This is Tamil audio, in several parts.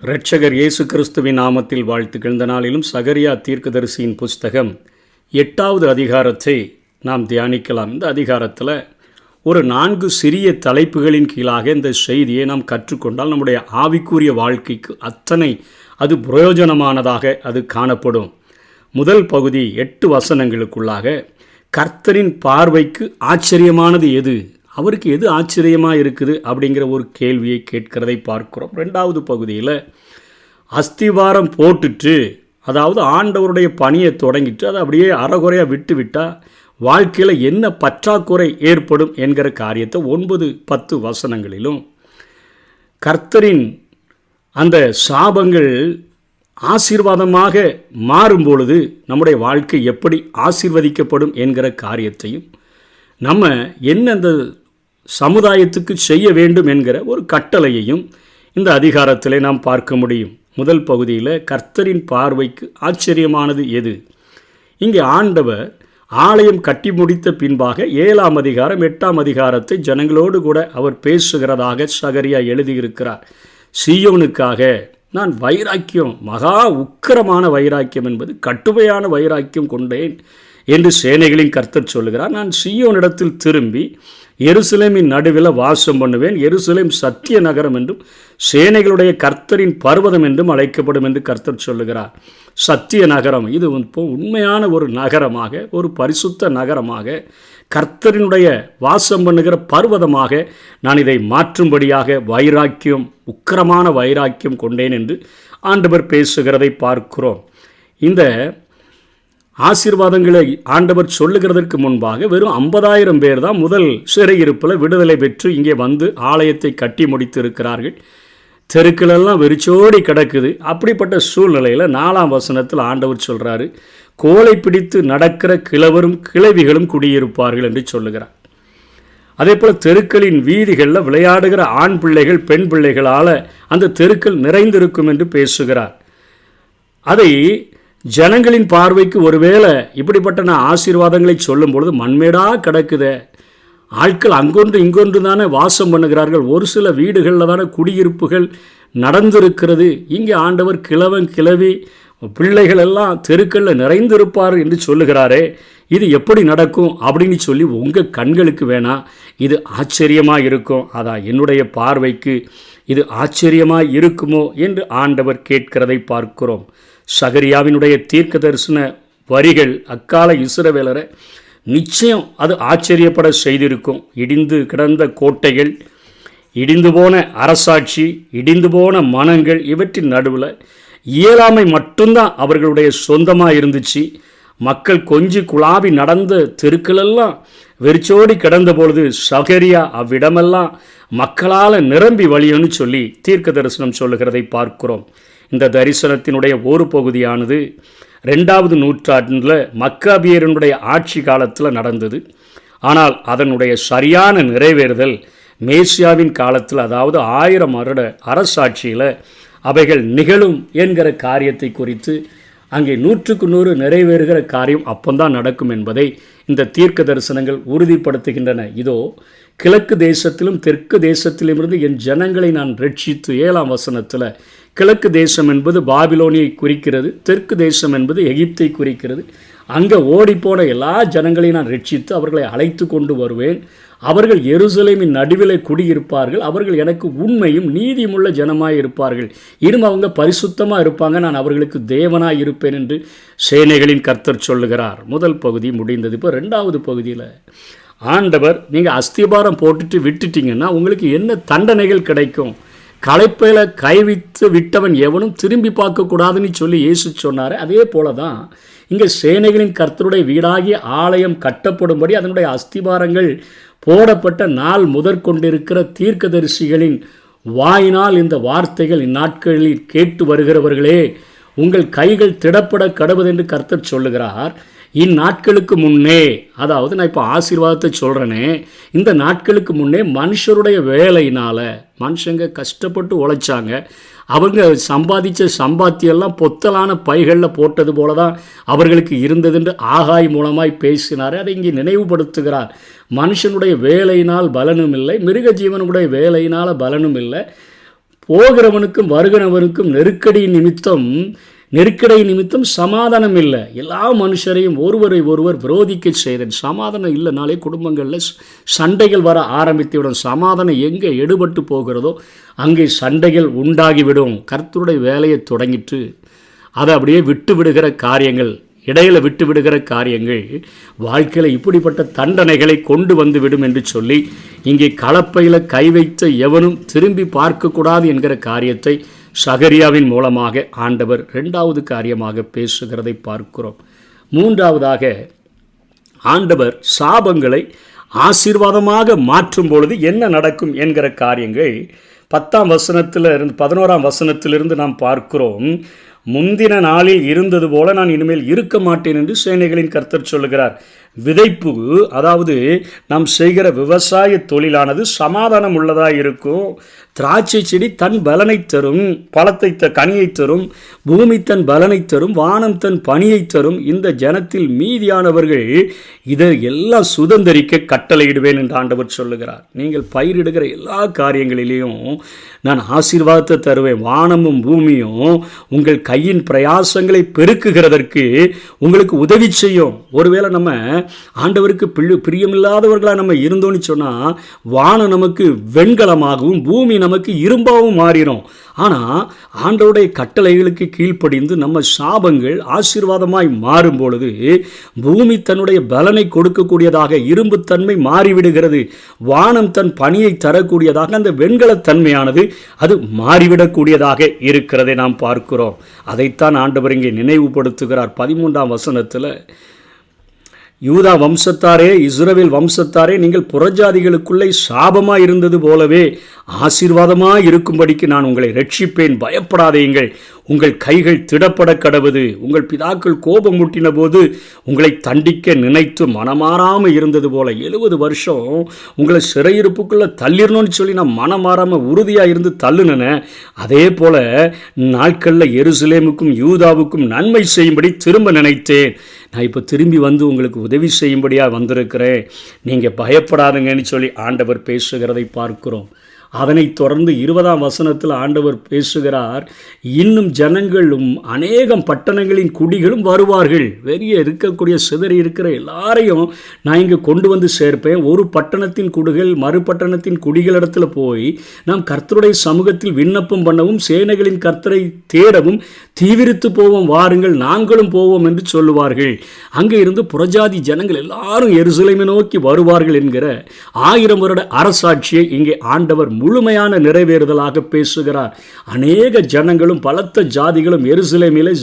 இரட்சகர் இயேசு கிறிஸ்துவின் நாமத்தில் வாழ்த்துக்கள். இந்த நாளிலும் சகரியா தீர்க்கதரிசியின் புஸ்தகம் 8வது அதிகாரத்தை நாம் தியானிக்கலாம். இந்த அதிகாரத்தில் ஒரு 4 சிறிய தலைப்புகளின் கீழாக இந்த செய்தியை நாம் கற்றுக்கொண்டால் நம்முடைய ஆவிக்குரிய வாழ்க்கைக்கு அத்தனை அது பிரயோஜனமானதாக அது காணப்படும். முதல் பகுதி 8 வசனங்களுக்குள்ளாக கர்த்தரின் பார்வைக்கு ஆச்சரியமானது எது, அவருக்கு எது ஆச்சரியமாக இருக்குது அப்படிங்கிற ஒரு கேள்வியை கேட்கிறதை பார்க்கிறோம். 2வது பகுதியில் அஸ்திவாரம் போட்டுட்டு, அதாவது ஆண்டவருடைய பணியை தொடங்கிட்டு அதை அப்படியே அறகுறையாக விட்டு விட்டால் வாழ்க்கையில் என்ன பற்றாக்குறை ஏற்படும் என்கிற காரியத்தை 9-10 வசனங்களிலும், கர்த்தரின் அந்த சாபங்கள் ஆசீர்வாதமாக மாறும்பொழுது நம்முடைய வாழ்க்கை எப்படி ஆசீர்வதிக்கப்படும் என்கிற காரியத்தையும், நம்ம என்ன அந்த சமுதாயத்துக்கு செய்ய வேண்டும் என்கிற ஒரு கட்டளையையும் இந்த அதிகாரத்தில் நாம் பார்க்க முடியும். முதல் பகுதியில் கர்த்தரின் பார்வைக்கு ஆச்சரியமானது எது. இங்கே ஆண்டவர் ஆலயம் கட்டி முடித்த பின்பாக 7ஆம் அதிகாரம் 8ஆம் அதிகாரத்தை ஜனங்களோடு கூட அவர் பேசுகிறதாக சகரியா எழுதியிருக்கிறார். சீயோனுக்காக நான் வைராக்கியம், மகா உக்கிரமான வைராக்கியம் என்பது கட்டுமையான வைராக்கியம் கொண்டேன் என்று சேனைகளின் கர்த்தர் சொல்லுகிறார். நான் சீயோனிடத்தில் திரும்பி எருசலேமின் நடுவில் வாசம் பண்ணுவேன். எருசலேம் சத்திய நகரம் என்றும் சேனைகளுடைய கர்த்தரின் பர்வதம் என்றும் அழைக்கப்படும் என்று கர்த்தர் சொல்லுகிறார். சத்திய நகரம் இது உண்மையான ஒரு நகரமாக, ஒரு பரிசுத்த நகரமாக, கர்த்தரினுடைய வாசம் பண்ணுகிற பர்வதமாக நான் இதை மாற்றும்படியாக வைராக்கியம், உக்கிரமான வைராக்கியம் கொண்டேன் என்று ஆண்டவர் பேசுகிறதை பார்க்கிறோம். இந்த ஆசீர்வாதங்களை ஆண்டவர் சொல்லுகிறதற்கு முன்பாக வெறும் 50,000 பேர் தான் முதல் சிறையிருப்பில் விடுதலை பெற்று இங்கே வந்து ஆலயத்தை கட்டி முடித்து இருக்கிறார்கள். தெருக்களெல்லாம் வெறிச்சோடி கிடக்குது. அப்படிப்பட்ட சூழ்நிலையில் 4ஆம் வசனத்தில் ஆண்டவர் சொல்கிறாரு, கோலை பிடித்து நடக்கிற கிழவரும் கிழவிகளும் குடியிருப்பார்கள் என்று சொல்லுகிறார். அதே போல் தெருக்களின் வீதிகளில் விளையாடுகிற ஆண் பிள்ளைகள் பெண் பிள்ளைகளால் அந்த தெருக்கள் நிறைந்திருக்கும் என்று பேசுகிறார். அதை ஜனங்களின் பார்வைக்கு ஒருவேளை இப்படிப்பட்ட ஆசீர்வாதங்களை சொல்லும் பொழுது மண்மேடாக கிடக்குதே, ஆட்கள் அங்கொன்று இங்கொன்று தானே வாசம் பண்ணுகிறார்கள், ஒரு சில வீடுகளில் தானே குடியிருப்புகள் நடந்திருக்கிறது, இங்கே ஆண்டவர் கிழவன் கிழவி பிள்ளைகள் எல்லாம் தெருக்களில் நிறைந்திருப்பார் என்று சொல்லுகிறாரே, இது எப்படி நடக்கும் அப்படின்னு சொல்லி உங்கள் கண்களுக்கு வேணாம் இது ஆச்சரியமாக இருக்கும், அதான் என்னுடைய பார்வைக்கு இது ஆச்சரியமாக இருக்குமோ என்று ஆண்டவர் கேட்கிறதை பார்க்கிறோம். சகரியாவினுடைய தீர்க்க தரிசன வரிகள் அக்கால இஸ்ரவேலரை நிச்சயம் அது ஆச்சரியப்பட செய்திருக்கும். இடிந்து கிடந்த கோட்டைகள், இடிந்து போன அரசாட்சி, இடிந்து போன மனங்கள், இவற்றின் நடுவில் இயலாமை மட்டும்தான் அவர்களுடைய சொந்தமாக இருந்துச்சு. மக்கள் கொஞ்சி குழாவி நடந்த தெருக்களெல்லாம் வெறிச்சோடி கிடந்த பொழுது சகரியா அவ்விடமெல்லாம் மக்களால் நிரம்பி வழியுன்னு சொல்லி தீர்க்க தரிசனம் சொல்லுகிறதை பார்க்கிறோம். இந்த தரிசனத்தினுடைய ஒரு பகுதியானது 2வது நூற்றாண்டில் மக்காபியருடைய ஆட்சி காலத்தில் நடந்தது. ஆனால் அதனுடைய சரியான நிறைவேறுதல் மேசியாவின் காலத்தில், அதாவது 1000 வருட அரசாட்சியில் அவைகள் நிகழும் என்கிற காரியத்தை குறித்து அங்கே 100க்கு 100 நிறைவேறுகிற காரியம் அப்பந்தான் நடக்கும் என்பதை இந்த தீர்க்க தரிசனங்கள் உறுதிப்படுத்துகின்றன. இதோ கிழக்கு தேசத்திலும் தெற்கு தேசத்திலுமிருந்து என் ஜனங்களை நான் ரட்சித்து, 7ஆம் வசனத்தில் கிழக்கு தேசம் என்பது பாபிலோனியை குறிக்கிறது, தெற்கு தேசம் என்பது எகிப்தை குறிக்கிறது. அங்கே ஓடிப்போன எல்லா ஜனங்களையும் நான் ரட்சித்து அவர்களை அழைத்து கொண்டு வருவேன். அவர்கள் எருசலேமின் நடுவிலே குடியிருப்பார்கள். அவர்கள் எனக்கு உண்மையும் நீதியுமுள்ள ஜனமாய் இருப்பார்கள். இன்னும் அவங்க பரிசுத்தமாக இருப்பாங்க. நான் அவர்களுக்கு தேவனாய் இருப்பேன் என்று சேனைகளின் கர்த்தர் சொல்லுகிறார். முதல் பகுதி முடிந்தது. இப்போ 2வது பகுதியில் ஆண்டவர், நீங்கள் அஸ்திபாரம் போட்டுட்டு விட்டுட்டீங்கன்னா உங்களுக்கு என்ன தண்டனைகள் கிடைக்கும், களைப்பையில் கைவித்து விட்டவன் எவனும் திரும்பி பார்க்கக்கூடாதுன்னு சொல்லி இயேசு சொன்னார். அதே போல தான் இங்கே சேனைகளின் கர்த்தருடைய வீடாகிய ஆலயம் கட்டப்படும்படி அதனுடைய அஸ்திபாரங்கள் போடப்பட்ட நாள் முதற்கொண்டிருக்கிற தீர்க்கதரிசிகளின் வாயினால் இந்த வார்த்தைகள் இந்நாட்களில் கேட்டு வருகிறவர்களே, உங்கள் கைகள் திடப்பட கடவுது என்று கர்த்தர் சொல்லுகிறார். இந்நாட்களுக்கு முன்னே, அதாவது நான் இப்போ ஆசீர்வாதத்தை சொல்கிறேனே, இந்த நாட்களுக்கு முன்னே மனுஷருடைய வேலையினால், மனுஷங்க கஷ்டப்பட்டு உழைச்சாங்க, அவங்க சம்பாதிச்ச சம்பாத்தியெல்லாம் பொத்தலான பைகளில் போட்டது போல தான் அவர்களுக்கு இருந்ததென்று ஆகாய் மூலமாய் பேசினார். அதை இங்கே நினைவுபடுத்துகிறார். மனுஷனுடைய வேலையினால் பலனும் இல்லை, மிருக ஜீவனுடைய வேலையினால் பலனும் இல்லை, போகிறவனுக்கும் வருகிறவனுக்கும் நெருக்கடி நிமித்தம் சமாதானம் இல்லை. எல்லா மனுஷரையும் ஒருவரை ஒருவர் விரோதிக்க செய்தேன். சமாதானம் இல்லைனாலே குடும்பங்களில் சண்டைகள் வர ஆரம்பித்துவிடும். சமாதானம் எங்கே எடுபட்டு போகிறதோ அங்கே சண்டைகள் உண்டாகிவிடும். கர்த்தருடைய வேலையை தொடங்கிட்டு அதை அப்படியே விட்டு விடுகிற காரியங்கள், இடையில் விட்டு விடுகிற காரியங்கள் வாழ்க்கையில் இப்படிப்பட்ட தண்டனைகளை கொண்டு வந்து விடும் என்று சொல்லி இங்கே கலப்பையில் கை வைத்த எவனும் திரும்பி பார்க்கக்கூடாது என்கிற காரியத்தை சகரியாவின் மூலமாக ஆண்டவர் 2வது காரியமாக பேசுகிறதை பார்க்கிறோம். 3வதாக ஆண்டவர் சாபங்களை ஆசீர்வாதமாக மாற்றும் பொழுது என்ன நடக்கும் என்கிற காரியங்கள் 10ஆம் வசனத்திலிருந்து 11ஆம் வசனத்திலிருந்து நாம் பார்க்கிறோம். முந்தின நாளில் இருந்தது போல நான் இனிமேல் இருக்க மாட்டேன் என்று சேனைகளின் கர்த்தர் சொல்லுகிறார். விதைப்பு, அதாவது நாம் செய்கிற விவசாய தொழிலானது சமாதானம் உள்ளதாக இருக்கும். திராட்சை செடி தன் பலனை தரும், பழத்தை கனியை தரும், பூமி தன் பலனை தரும், வானம் தன் பனியை தரும். இந்த ஜனத்தில் மீதியானவர்கள் இதை எல்லாம் சுதந்திரிக்க கட்டளையிடுவேன் என்று ஆண்டவர் சொல்லுகிறார். நீங்கள் பயிரிடுகிற எல்லா காரியங்களிலேயும் நான் ஆசீர்வாதத்தை தருவேன். வானமும் பூமியும் உங்கள் கையின் பிரயாசங்களை பெருக்குகிறதற்கு உங்களுக்கு உதவி செய்யும். ஒருவேளை நம்ம ஆண்டவருக்கு பிரியமில்லாதவர்களாக நம்ம இருந்தோன்னு சொன்னால் வானம் நமக்கு வெண்கலமாகவும் பூமி நமக்கு இரும்பாகவும் மாறிடும். ஆனால் ஆண்டவருடைய கட்டளைகளுக்கு கீழ்ப்படிந்து நம்ம சாபங்கள் ஆசீர்வாதமாய் மாறும் பொழுது பூமி தன்னுடைய பலனை கொடுக்கக்கூடியதாக இரும்புத்தன்மை மாறிவிடுகிறது. வானம் தன் பணியை தரக்கூடியதாக அந்த வெண்கலத்தன்மையானது அது மாறிவிடக்கூடியதாக இருக்கிறதை நாம் பார்க்கிறோம். அதைத்தான் ஆண்டவர் இங்கே நினைவுபடுத்துகிறார். 13ஆம் வசனத்தில், யூதா வம்சத்தாரே, இஸ்ரவேல் வம்சத்தாரே, நீங்கள் புறஜாதிகளுக்குள்ளே சாபமாக இருந்தது போலவே ஆசீர்வாதமாக இருக்கும்படிக்கு நான் உங்களை ரட்சிப்பேன். பயப்படாதீங்கள், உங்கள் கைகள் திடப்பட கடவுது. உங்கள் பிதாக்கள் கோபம் மூட்டின போது உங்களை தண்டிக்க நினைத்து மனமாறாமல் இருந்தது போல 70 வருஷம் உங்களை சிறையிருப்புக்குள்ளே தள்ளிடணும்னு சொல்லி நான் மனமாறாமல் உறுதியாக இருந்து தள்ளுனேன். அதே போல் நாட்களில் எருசலேமுக்கும் யூதாவுக்கும் நன்மை செய்யும்படி திரும்ப நினைத்தேன். நான் இப்போ திரும்பி வந்து உங்களுக்கு உதவி செய்யும்படியாக வந்திருக்கிறேன். நீங்கள் பயப்படாதுங்கன்னு சொல்லி ஆண்டவர் பேசுகிறதை பார்க்கிறோம். அதனைத் தொடர்ந்து 20ஆம் வசனத்தில் ஆண்டவர் பேசுகிறார், இன்னும் ஜனங்களும் அநேகம் பட்டணங்களின் குடிகளும் வருவார்கள். வெளியே இருக்கக்கூடிய சிதறி இருக்கிற எல்லாரையும் நான் இங்கே கொண்டு வந்து சேர்ப்பேன். ஒரு பட்டணத்தின் குடிகள் மறுபட்டணத்தின் குடிகளிடத்தில் போய் நாம் கர்த்தருடைய சமூகத்தில் விண்ணப்பம் பண்ணவும் சேனைகளின் கர்த்தரை தேடவும் தீவிரித்து போவோம், வாருங்கள் நாங்களும் போவோம் என்று சொல்லுவார்கள். அங்கே இருந்து புறஜாதி ஜனங்கள் எல்லாரும் எருசலேமை நோக்கி வருவார்கள் என்கிற 1000 வருட அரசாட்சியை இங்கே ஆண்டவர் முழுமையான நிறைவேறுதலாக பேசுகிறார். அநேக ஜனங்களும் பலத்த ஜாதிகளும் எருசலேமிலே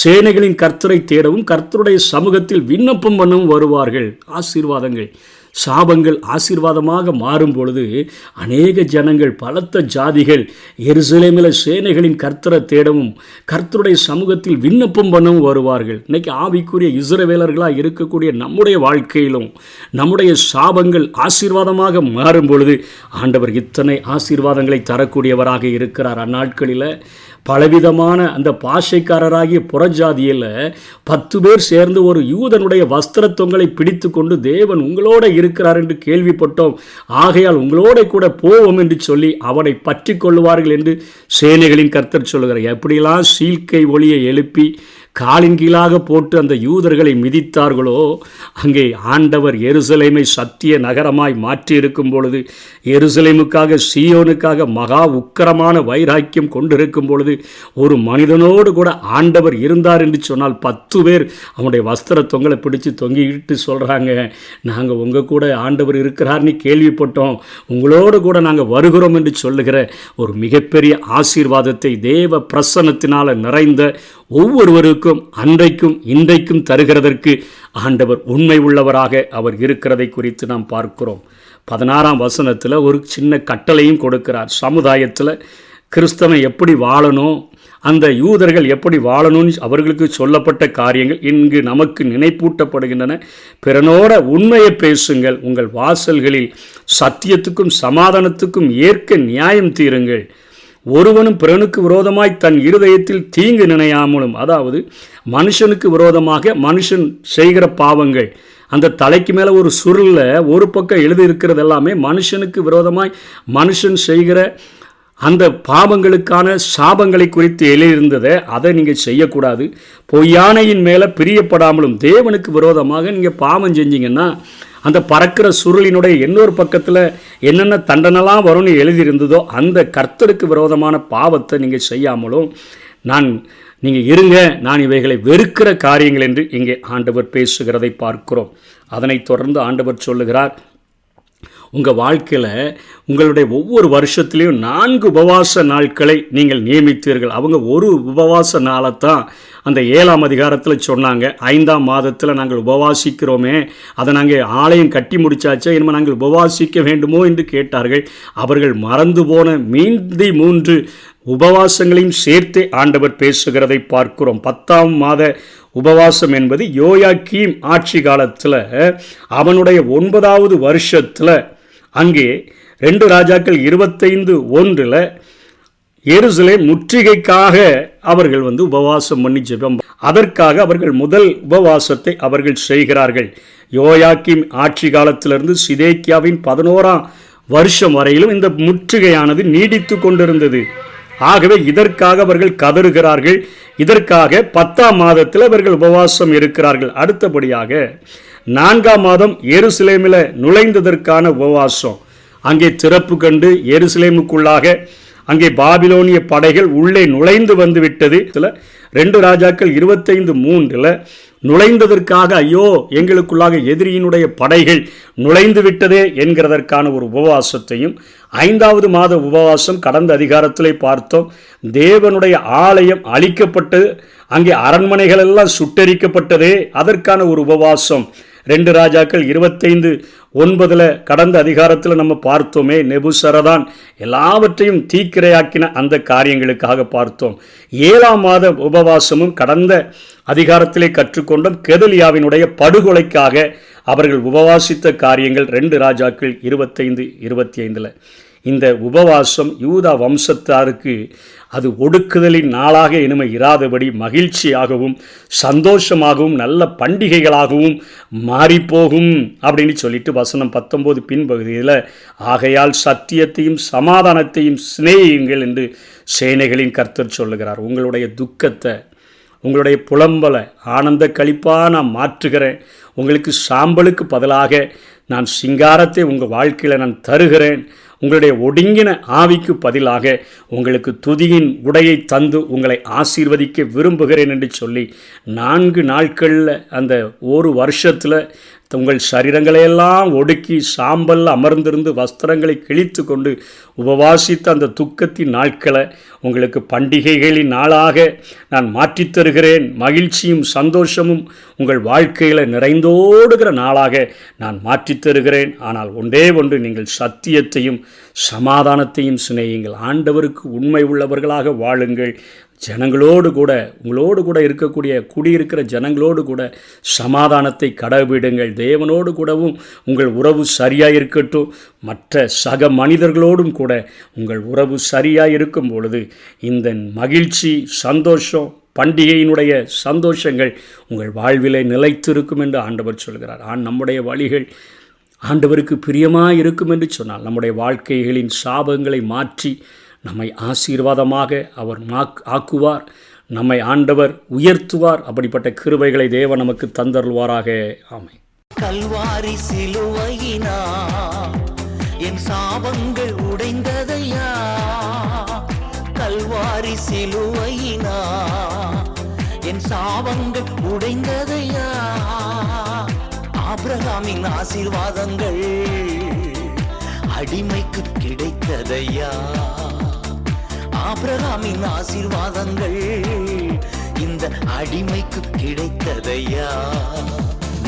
சேனைகளின் கர்த்தரை தேடவும் கர்த்தருடைய சமூகத்தில் விண்ணப்பம் பண்ணவும் வருவார்கள். ஆசீர்வாதங்கள், சாபங்கள் ஆசீர்வாதமாக மாறும் பொழுது அநேக ஜனங்கள் பலத்த ஜாதிகள் எருசலேமில் சேனைகளின் கர்த்தரை தேடவும் கர்த்தருடைய சமூகத்தில் விண்ணப்பம் பண்ணவும் வருவார்கள். இன்னைக்கு ஆவிக்குரிய இஸ்ரவேலர்களாக இருக்கக்கூடிய நம்முடைய வாழ்க்கையிலும் நம்முடைய சாபங்கள் ஆசீர்வாதமாக மாறும் பொழுது ஆண்டவர் இத்தனை ஆசீர்வாதங்களை தரக்கூடியவராக இருக்கிறார். அந்நாட்களில் பலவிதமான அந்த பாஷைக்காரராகிய புறஜாதியில் 10 பேர் சேர்ந்து ஒரு யூதனுடைய வஸ்திர தொங்கலை பிடித்து கொண்டு தேவன் உங்களோட இருக்கிறார் என்று கேள்விப்பட்டோம், ஆகையால் உங்களோட கூட போவோம் என்று சொல்லி அவனை பற்றி கொள்வார்கள் என்று சேனைகளின் கர்த்தர் சொல்கிறார். எப்படியெல்லாம் சீழ்க்கை ஒளியை எழுப்பி காலின் கீழாக போட்டு அந்த யூதர்களை மிதித்தார்களோ, அங்கே ஆண்டவர் எருசலேமை சத்திய நகரமாய் மாற்றி இருக்கும் பொழுது, எருசலேமுக்காக சீயோனுக்காக மகா உக்கிரமான வைராக்கியம் கொண்டிருக்கும் பொழுது ஒரு மனிதனோடு கூட ஆண்டவர் இருந்தார் என்று சொன்னால் 10 பேர் அவனுடைய வஸ்திர தொங்கலை பிடிச்சு தொங்கிட்டு சொல்கிறாங்க, நாங்கள் உங்கள் கூட ஆண்டவர் இருக்கிறார்னு கேள்விப்பட்டோம், உங்களோடு கூட நாங்கள் வருகிறோம் என்று சொல்லுகிற ஒரு மிகப்பெரிய ஆசீர்வாதத்தை தேவ பிரசன்னத்தினால் நிறைந்த ஒவ்வொருவருக்கும் அன்றைக்கும் இன்றைக்கும் தருகிறதற்கு ஆண்டவர் உண்மை உள்ளவராக அவர் இருக்கிறதை குறித்து நாம் பார்க்கிறோம். 16ஆம் வசனத்தில் ஒரு சின்ன கட்டளையும் கொடுக்கிறார். சமுதாயத்தில் கிறிஸ்தவன் எப்படி வாழணும், அந்த யூதர்கள் எப்படி வாழணும்னு அவர்களுக்கு சொல்லப்பட்ட காரியங்கள் இங்கு நமக்கு நினைப்பூட்டப்படுகின்றன. பிறனோட உண்மையை பேசுங்கள், உங்கள் வாசல்களில் சத்தியத்துக்கும் சமாதானத்துக்கும் ஏற்க நியாயம் தீருங்கள், ஒருவனும் பிறனுக்கு விரோதமாய் தன் இருதயத்தில் தீங்கு நினையாமலும், அதாவது மனுஷனுக்கு விரோதமாக மனுஷன் செய்கிற பாவங்கள், அந்த தலைக்கு மேலே ஒரு சுருளில் ஒரு பக்கம் எழுதி இருக்கிறது எல்லாமே மனுஷனுக்கு விரோதமாய் மனுஷன் செய்கிற அந்த பாவங்களுக்கான சாபங்களை குறித்து எழுதியிருந்ததை அதை நீங்கள் செய்யக்கூடாது. பொய்யானையின் மேலே பிரியப்படாமலும் தேவனுக்கு விரோதமாக நீங்கள் பாவம் செஞ்சீங்கன்னா அந்த பறக்கிற சுருளினுடைய இன்னொரு பக்கத்தில் என்னென்ன தண்டனைலாம் வரும்னு எழுதியிருந்ததோ அந்த கர்த்தருக்கு விரோதமான பாவத்தை நீங்கள் செய்யாமலும் நீங்கள் இருங்க, நான் இவைகளை வெறுக்கிற காரியங்கள் என்று இங்கே ஆண்டவர் பேசுகிறதை பார்க்கிறோம். அதனைத் தொடர்ந்து ஆண்டவர் சொல்லுகிறார், உங்கள் வாழ்க்கையில் உங்களுடைய ஒவ்வொரு வருஷத்துலேயும் 4 உபவாச நாட்களை நீங்கள் நியமித்தீர்கள். அவங்க ஒரு உபவாச நாளைத்தான் அந்த 7ஆம் அதிகாரத்தில் சொன்னாங்க. 5ஆம் மாதத்தில் நாங்கள் உபவாசிக்கிறோமே, அதை நாங்கள் ஆலயம் கட்டி முடிச்சாச்சே, இனிமேல் நாங்கள் உபவாசிக்க வேண்டுமோ என்று கேட்டார்கள். அவர்கள் மறந்து போன மீதி 3 உபவாசங்களையும் சேர்த்து ஆண்டவர் பேசுகிறதை பார்க்கிறோம். 10ஆம் மாத உபவாசம் என்பது யோயாக்கீம் ஆட்சி காலத்தில் அவனுடைய 9வது வருஷத்தில் அங்கே 2 ராஜாக்கள் 25:1 எருசலேம் முற்றுகைக்காக அவர்கள் உபவாசம் பண்ணி ஜெபம், அதற்காக அவர்கள் முதல் உபவாசத்தை அவர்கள் செய்கிறார்கள். யோயாக்கீம் ஆட்சி காலத்திலிருந்து சிதேக்கியாவின் 11ஆம் வருஷம் வரையிலும் இந்த முற்றுகையானது நீடித்து கொண்டிருந்தது. ஆகவே இதற்காக அவர்கள் கதறுகிறார்கள். இதற்காக 10ஆம் மாதத்தில் அவர்கள் உபவாசம் இருக்கிறார்கள். அடுத்தபடியாக 4ஆம் மாதம் எருசலேமில் நுழைந்ததற்கான உபவாசம். அங்கே திறப்பு கண்டு எருசலேமுக்குள்ளாக அங்கே பாபிலோனிய படைகள் உள்ளே நுழைந்து வந்து விட்டது. 2 ராஜாக்கள் 25:3 நுழைந்ததற்காக ஐயோ எங்களுக்குள்ளாக எதிரியினுடைய படைகள் நுழைந்து விட்டதே என்கிறதற்கான ஒரு உபவாசத்தையும், 5ஆவது மாத உபவாசம் கடந்த அதிகாரத்திலே பார்த்தோம். தேவனுடைய ஆலயம் அழிக்கப்பட்டு அங்கே அரண்மனைகள் எல்லாம் சுட்டரிக்கப்பட்டதே, அதற்கான ஒரு உபவாசம் 2 ராஜாக்கள் 25:9 கடந்த அதிகாரத்தில் நம்ம பார்த்தோமே. நெபுசரதான் எல்லாவற்றையும் தீக்கிரையாக்கின அந்த காரியங்களுக்காக பார்த்தோம். 7ஆம் மாத உபவாசமும் கடந்த அதிகாரத்திலே கற்றுக்கொண்டோம். கெதலியாவினுடைய படுகொலைக்காக அவர்கள் உபவாசித்த காரியங்கள் 2 ராஜாக்கள் 25:25. இந்த உபவாசம் யூதா வம்சத்தாருக்கு அது ஒடுக்குதலின் நாளாக இனிமே இராதபடி மகிழ்ச்சியாகவும் சந்தோஷமாகவும் நல்ல பண்டிகைகளாகவும் மாறிப்போகும் அப்படின்னு சொல்லிட்டு வசனம் 19 பின்பகுதியில், ஆகையால் சத்தியத்தையும் சமாதானத்தையும் சிநேகியுங்கள் என்று சேனைகளின் கர்த்தர் சொல்லுகிறார். உங்களுடைய துக்கத்தை, உங்களுடைய புலம்பலை ஆனந்த களிப்பாக நான் மாற்றுகிறேன். உங்களுக்கு சாம்பலுக்கு பதிலாக நான் சிங்காரத்தை உங்கள் வாழ்க்கையில் நான் தருகிறேன். உங்களுடைய ஒடுங்கின ஆவிக்கு பதிலாக உங்களுக்கு துதியின் உடையை தந்து உங்களை ஆசீர்வதிக்க விரும்புகிறேன் என்று சொல்லி 4 நாட்களில் அந்த ஒரு வருஷத்தில் உங்கள் சரீரங்களையெல்லாம் ஒடுக்கி சாம்பல் அமர்ந்திருந்து வஸ்திரங்களை கிழித்து கொண்டு உபவாசித்த அந்த துக்கத்தின் நாட்களை உங்களுக்கு பண்டிகைகளின் நாளாக நான் மாற்றித் தருகிறேன். மகிழ்ச்சியும் சந்தோஷமும் உங்கள் வாழ்க்கையில் நிறைந்தோடுகிற நாளாக நான் மாற்றித் தருகிறேன். ஆனால் ஒன்றே ஒன்று, நீங்கள் சத்தியத்தையும் சமாதானத்தையும் சிநேகியுங்கள். ஆண்டவருக்கு உண்மை உள்ளவர்களாக வாழுங்கள். ஜனங்களோடு கூட, உங்களோடு கூட இருக்கக்கூடிய குடியிருக்கிற ஜனங்களோடு கூட சமாதானத்தை கடைபிடிங்கள். தேவனோடு கூடவும் உங்கள் உறவு சரியாக இருக்கட்டும். மற்ற சக மனிதர்களோடும் கூட உங்கள் உறவு சரியாக இருக்கும் பொழுது இந்த மகிழ்ச்சி, சந்தோஷம், பண்டிகையினுடைய சந்தோஷங்கள் உங்கள் வாழ்விலே நிலைத்திருக்கும் என்று ஆண்டவர் சொல்கிறார். நம்முடைய வழிகள் ஆண்டவருக்கு பிரியமாக இருக்கும் என்று சொன்னால் நம்முடைய வாழ்க்கைகளின் சாபங்களை மாற்றி நம்மை ஆசீர்வாதமாக அவர் ஆக்குவார். நம்மை ஆண்டவர் உயர்த்துவார். அப்படிப்பட்ட கிருபைகளை தேவன் நமக்கு தந்தருள்வாராக. ஆமென். கல்வாரி சிலுவையினா என் சாபங்கள் உடைந்ததையா, கல்வாரி சிலுவையினா என் சாபங்கள் உடைந்ததையா, ஆபிரகாமின் ஆசீர்வாதங்கள் அடிமைக்கு கிடைத்ததையா, ஆபிரகாமின் ஆசீர்வாதங்கள் இந்த அடிமைக்கு கிடைத்ததையா.